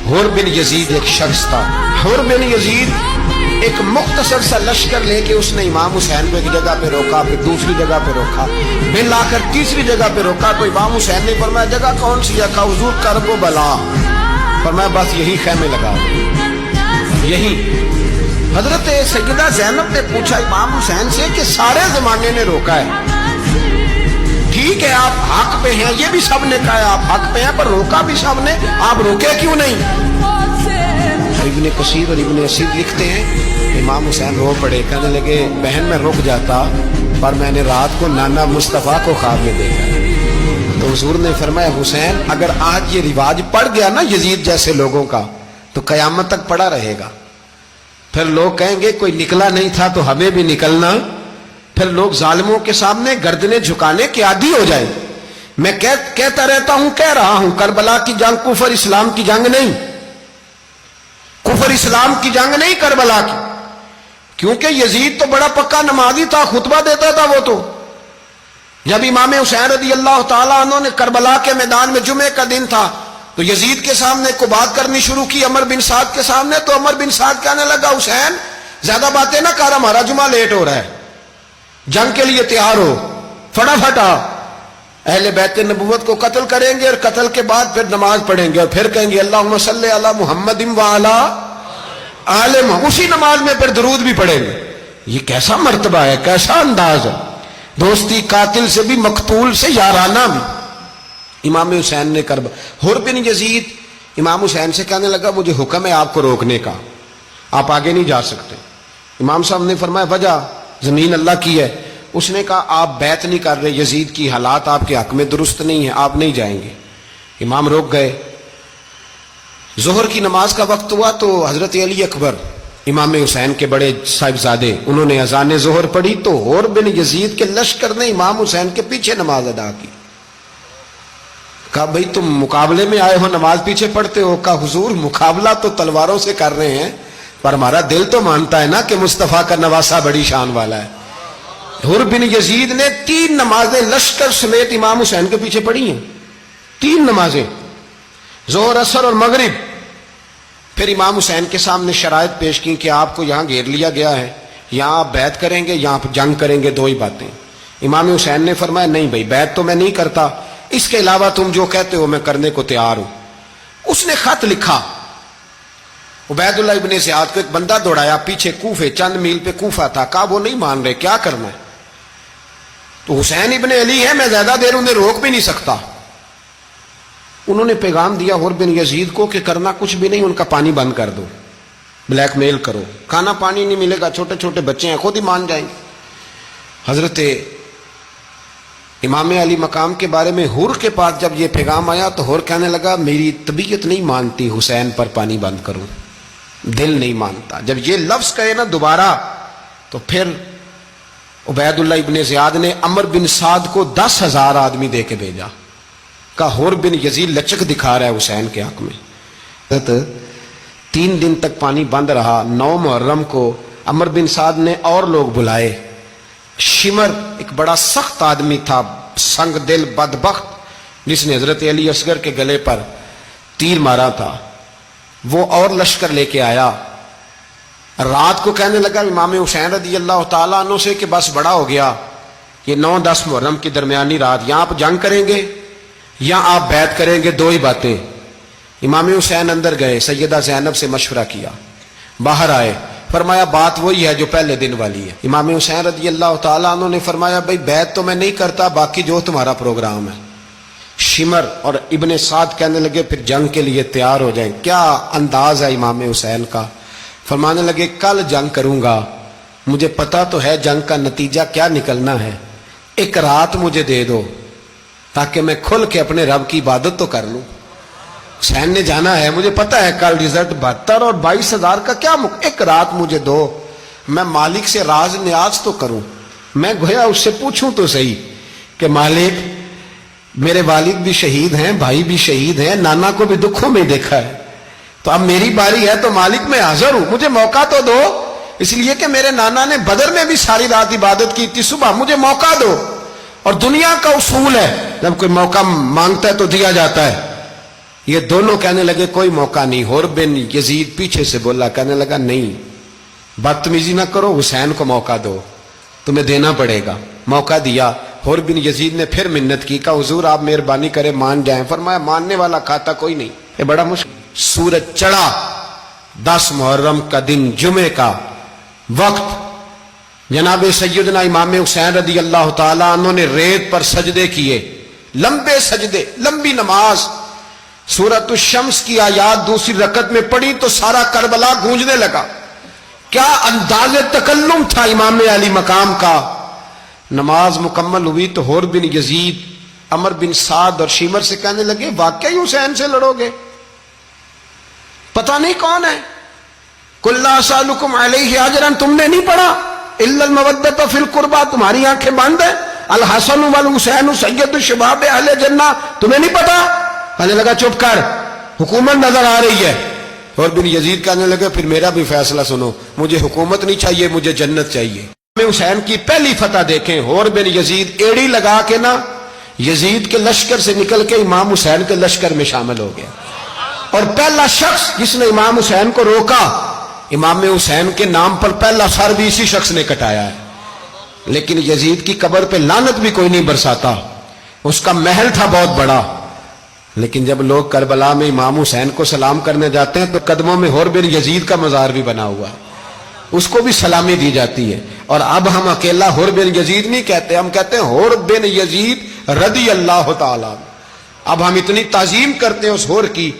हुर बिन यजीद एक शख्स था। हुर बिन यजीद एक मुख्तसर सा लश्कर लेके उसने इमाम हुसैन को एक जगह पे रोका, फिर दूसरी जगह पे रोका, फिर लाकर तीसरी जगह पे रोका। तो इमाम हुसैन ने फरमाया जगह कौन सी है? कहा हुजूर करबो बला। फरमाया बस यही खैमे लगा यही। हजरत सैयदा ज़ैनब ने पूछा इमाम हुसैन से कि सारे जमाने ने रोका है, ठीक है आप हक पे हैं, ये भी सब ने कहा आप हक पे हैं, पर रोका भी सब ने, आप रोके क्यों नहीं? इब्ने कसीर और इब्ने असीर लिखते हैं इमाम हुसैन रो पड़े, कहने लगे बहन मैं रुक जाता पर मैंने रात को नाना मुस्तफ़ा को ख्वाब में देखा। तो हुजूर ने फरमाया हुसैन अगर आज ये रिवाज पड़ गया ना यजीद जैसे लोगों का तो कयामत तक पड़ा रहेगा। फिर लोग कहेंगे कोई निकला नहीं था तो हमें भी निकलना, फिर लोग जालिमों के सामने गर्दनें झुकाने के आदी हो जाए। मैं कहता रहता हूं, कह रहा हूं, करबला की जंग कुफर इस्लाम की जंग नहीं, कुफर इस्लाम की जंग नहीं करबला की, क्योंकि यजीद तो बड़ा पक्का नमाजी था, खुतबा देता था। वो तो जब इमाम हुसैन रज़ी अल्लाह ताला अन्हु ने करबला के मैदान में जुमे का दिन था तो यजीद के सामने को बात करनी शुरू की, अमर बिन साद के सामने। तो अमर बिन साद कहने लगा हुसैन ज्यादा बातें ना कर, हमारा जुमा लेट हो रहा है, जंग के लिए तैयार हो, फटाफट आ। अहले बैत नबुव्वत को कत्ल करेंगे और कत्ल के बाद फिर नमाज पढ़ेंगे और फिर कहेंगे अल्लाहुम्मा सल्ली अला मुहम्मदिन व अला आले मुहम्मद, उसी नमाज में फिर दरूद भी पढ़ेंगे। ये कैसा मर्तबा है, कैसा अंदाज है, दोस्ती कातिल से भी मकतूल से याराना भी। इमाम हुसैन ने कर हुर बिन यजीद इमाम हुसैन से कहने लगा मुझे हुक्म है आपको रोकने का, आप आगे नहीं जा सकते। इमाम साहब ने फरमाया वजह जमीन अल्लाह की है। उसने कहा आप बैत नहीं कर रहे, यजीद की हालात आपके हक में दुरुस्त नहीं है, आप नहीं जाएंगे। इमाम रोक गए। जोहर की नमाज का वक्त हुआ तो हजरत अली अकबर इमाम हुसैन के बड़े साहिबजादे उन्होंने अजान जोहर पढ़ी तो हुर बिन यजीद के लश्कर ने इमाम हुसैन के पीछे नमाज अदा की। कहा भाई तुम मुकाबले में आए हो, नमाज पीछे पढ़ते हो? कहा हुजूर मुकाबला तो तलवारों से कर रहे हैं पर हमारा दिल तो मानता है ना कि मुस्तफा का नवासा बड़ी शान वाला है। हुर बिन यजीद ने 3 नमाजें लश्कर समेत इमाम हुसैन के पीछे पढ़ी हैं, 3 नमाजें, जोहर असर और मगरिब। फिर इमाम हुसैन के सामने शराइत पेश की कि आपको यहां घेर लिया गया है, यहां आप बैत करेंगे, यहां आप जंग करेंगे, 2 ही बातें। इमाम हुसैन ने फरमाया नहीं भाई बैत तो मैं नहीं करता, इसके अलावा तुम जो कहते हो मैं करने को तैयार हूं। उसने खत लिखा, उबैदुल्लाह इब्ने ज़ियाद को एक बंदा दौड़ाया पीछे, कूफे चंद मील पे कूफा था। कहा वो नहीं मान रहे, क्या करना है? तो हुसैन इब्ने अली है, मैं ज्यादा देर उन्हें रोक भी नहीं सकता। उन्होंने पैगाम दिया हुर बिन यजीद को कि करना कुछ भी नहीं, उनका पानी बंद कर दो, ब्लैकमेल करो, खाना पानी नहीं मिलेगा, छोटे छोटे बच्चे हैं, खुद ही मान जाएंगे। हजरत इमाम अली मकाम के बारे में हुर के पास जब ये पैगाम आया तो हुर कहने लगा मेरी तबीयत नहीं मानती हुसैन पर पानी बंद करूं, दिल नहीं मानता। जब ये लफ्ज कहे ना दोबारा तो फिर उबैदुल्लाह इब्ने ज़ियाद ने अमर बिन साद को 10,000 आदमी दे के भेजा। कहा हुर बिन यजीद लचक दिखा रहा है हुसैन के हक में। 3 दिन तक पानी बंद रहा। 9 मुहर्रम को अमर बिन साद ने और लोग बुलाए। शिमर एक बड़ा सख्त आदमी था, संग दिल बदबख्त, जिसने हजरत अली असगर के गले पर तीर मारा था, वो और लश्कर लेके आया। रात को कहने लगा इमाम हुसैन रज़ी अल्लाह ताला अन्हु से कि बस बड़ा हो गया, ये 9-10 मुहर्रम की दरमियानी रात, यहां आप जंग करेंगे या आप बैत करेंगे, 2 ही बातें। इमाम हुसैन अंदर गए, सैयदा ज़ैनब से मशवरा किया, बाहर आए, फरमाया बात वही है जो पहले दिन वाली है। इमाम हुसैन रज़ी अल्लाह ताला अन्हु ने फरमाया भाई बैत तो मैं नहीं करता, बाकी जो तुम्हारा प्रोग्राम है। शिमर और इब्ने साद कहने लगे फिर जंग के लिए तैयार हो जाएं। क्या अंदाज है इमाम हुसैन का। फरमाने लगे कल जंग करूंगा, मुझे पता तो है जंग का नतीजा क्या निकलना है, एक रात मुझे दे दो ताकि मैं खुल के अपने रब की इबादत तो कर लूं। हुसैन ने जाना है, मुझे पता है कल रिजल्ट 72 और 22,000 का क्या एक रात मुझे दो, मैं मालिक से राज न्याज तो करूं। मैं गोया उससे पूछूं तो सही कि मालिक मेरे वालिद भी शहीद हैं, भाई भी शहीद हैं, नाना को भी दुखों में देखा है, तो अब मेरी बारी है तो मालिक मैं हाजिर हूं, मुझे मौका तो दो, इसलिए कि मेरे नाना ने बदर में भी सारी रात इबादत की थी, सुबह मुझे मौका दो। और दुनिया का उसूल है जब कोई मौका मांगता है तो दिया जाता है। یہ دونوں کہنے لگے کوئی موقع نہیں. حر بن یزید پیچھے سے بولا, کہنے لگا نہیں بدتمیزی نہ کرو, حسین کو موقع دو, تمہیں دینا پڑے گا. موقع دیا. حر بن یزید نے پھر منت کی, کہا حضور آپ مہربانی کرے مان جائیں. فرمایا ماننے والا کھاتا کوئی نہیں. یہ بڑا مشکل. سورج چڑھا, 10 محرم کا دن, جمعے کا وقت. جناب سیدنا امام حسین رضی اللہ تعالیٰ عنہ نے ریت پر سجدے کیے, لمبے سجدے, لمبی نماز. سورۃ الشمس کی آیات دوسری رکعت میں پڑھی تو سارا کربلا گونجنے لگا. کیا انداز تکلم تھا امام علی مقام کا. نماز مکمل ہوئی تو حر بن یزید, عمر بن سعد اور شیمر سے کہنے لگے واقعی حسین سے لڑو گے؟ پتہ نہیں کون ہے. قل لا اسألکم علیہ اجرا, تم نے نہیں پڑھا الا المودۃ فی القربى, تمہاری آنکھیں بند ہیں. الحسن والحسین سید الشباب اہل جنہ, تمہیں نہیں پتا؟ کہنے لگا چپ کر, حکومت نظر آ رہی ہے. اور بن یزید کہنے لگے پھر میرا بھی فیصلہ سنو, مجھے حکومت نہیں چاہیے, مجھے جنت چاہیے. حسین کی پہلی فتح دیکھیں. حر بن یزید ایڑی لگا کے نا یزید کے لشکر سے نکل کے امام حسین کے لشکر میں شامل ہو گیا, اور پہلا شخص جس نے امام حسین کو روکا, امام حسین کے نام پر پہلا سر بھی اسی شخص نے کٹایا ہے. لیکن یزید کی قبر پہ لعنت بھی کوئی نہیں برساتا, اس کا محل تھا بہت بڑا. لیکن جب لوگ کربلا میں امام حسین کو سلام کرنے جاتے ہیں تو قدموں میں حر بن یزید کا مزار بھی بنا ہوا ہے, اس کو بھی سلامی دی جاتی ہے. اور اب ہم اکیلا حر بن یزید نہیں کہتے, ہم کہتے ہیں حر بن یزید رضی اللہ تعالیٰ. اب ہم اتنی تعظیم کرتے ہیں اس حر کی